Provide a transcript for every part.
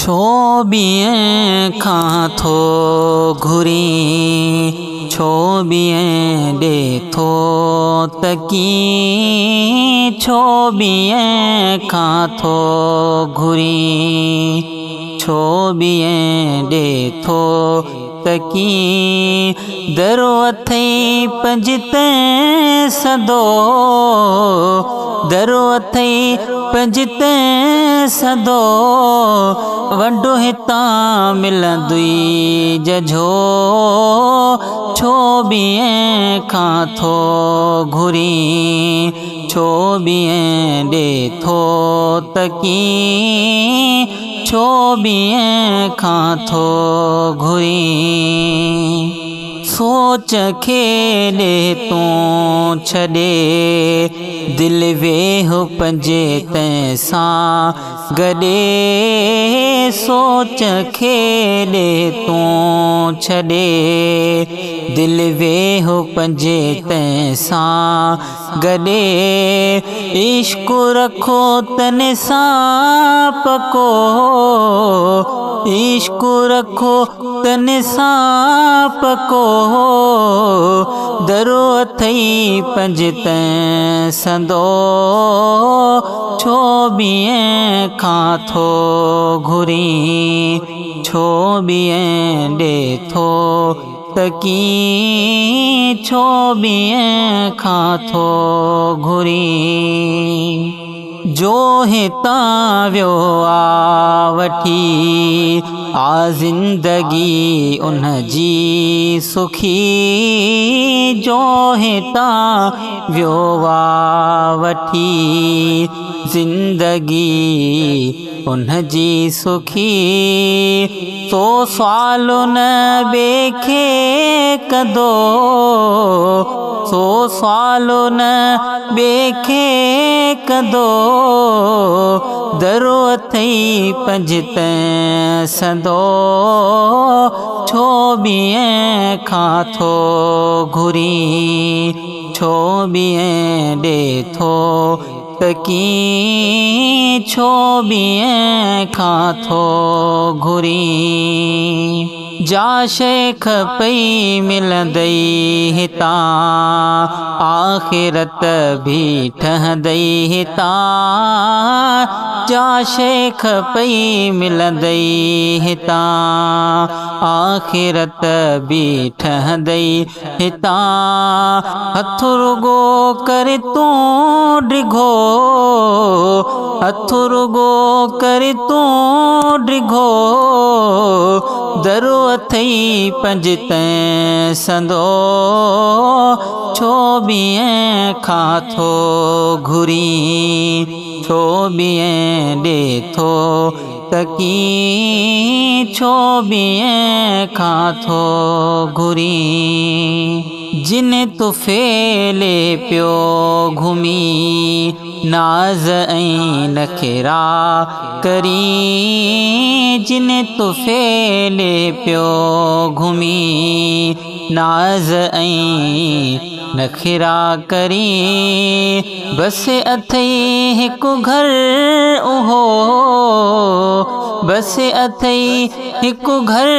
छो बिएं खां थो घुरी, छो बिएं ॾे थो तकी, छो बिएं खां थो घुरी, छो बिएं ॾे थो तकी। दरो अथई पंजते सदो, दरो अथई पंजते सदो, वॾो हितां मिलंदुई जझो। छो बिएं खां थो घुरी, छो बिएं ॾे थो तकी, छो बिएं खां थो घुरी। सोच खे ॾे तूं छॾे, दिल वेहो पंजे तंहिं सां गॾे। सोच खे ॾे तूं छॾे, दिल वेहो पंजे तंहिं सां गॾे। इश्क रखो तन सां पको, इश्क रखो तन सां पको, दरो अथई पंजते सदो। छो बिएं खां थो घुरी, छो बिएं ॾे थो तकी, छो बिएं खां थो घुरी। जो हितां वियो आ वठी आ ज़िंदगी उन जी सुखी, जो हितां वियो आ वठी ज़िंदगी उन जी सुखी। तो सवालो न ॿिए खे कंदो, सो सवालो न ॿिए खे कंदो, दरो अथई पंजते सदो। छो बिएं खां थो घुरी, छो बिएं ॾे थो तकी, छो बिएं खां थो घुरी। जा शइ खपई मिलंदई हितां, आख़िरत भी ठहंदई हितां। जा शइ खपई मिलंदई हितां, आख़िरत भी ठहंदई हितां। हथ रुगो कर तूं डिघो, हथ रुगो कर तूं डिघो, दरो अथई पंजते सदो। छो बिएं खां थो घुरी, छो बिएं ॾे थो तकी, छो बिएं खां थो घुरी। जिन तुफ़ेले पियो घुमी, नाज़ ऐं नखरा करी, जिन तुफ़ेले पियो घुमी, नाज़ ऐं नखरा करी। बस अथई हिकु घर उहो, बस अथई हिकु घर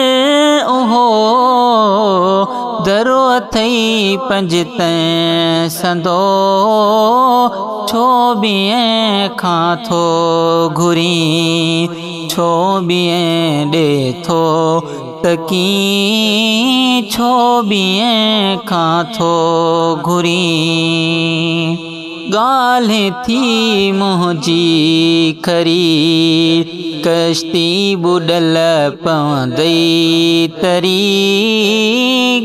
उहो, दरो अथई पंजते सदो। छो बिएं खां थो घुरी, छो बिएं ॾे थो तकी, छो बिएं खां थो घुरी। ॻाल्हि थी मुंहिंजी खरी, कश्ती बुॾल पवंदई तरी।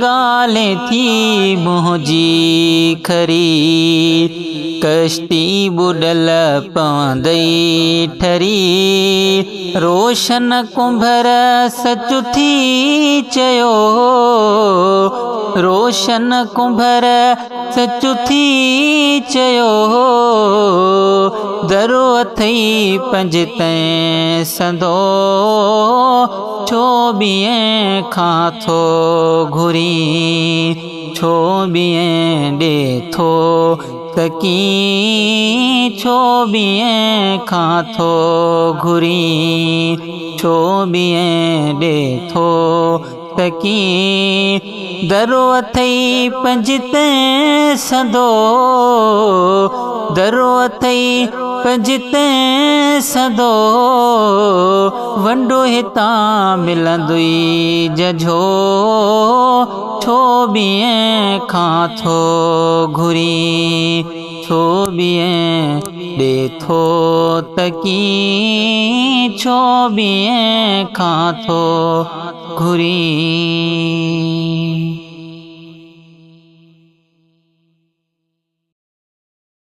ॻाल्हि थी मुंहिंजी खरी, कश्ती बुॾल पवंदई ठरी। रोशन कुंभर सच थी चयो, रोशन कुंभर सच थी चयो, दरो अथई पंजते सदो। छो बिएं खां थो घुरी, छो बिएं ॾे थो तकी, छो बिएं खां थो घुरी। छो ॿिए ॾे थो तकी दरो अथई पंजते सदो दरो अथई पंजते सदो वंडो हितां मिलंदुई जझो छो ॿिए खां थो घुरी छो ॿिए ॾे थो तकी छो ॿिए खां थो घुरी।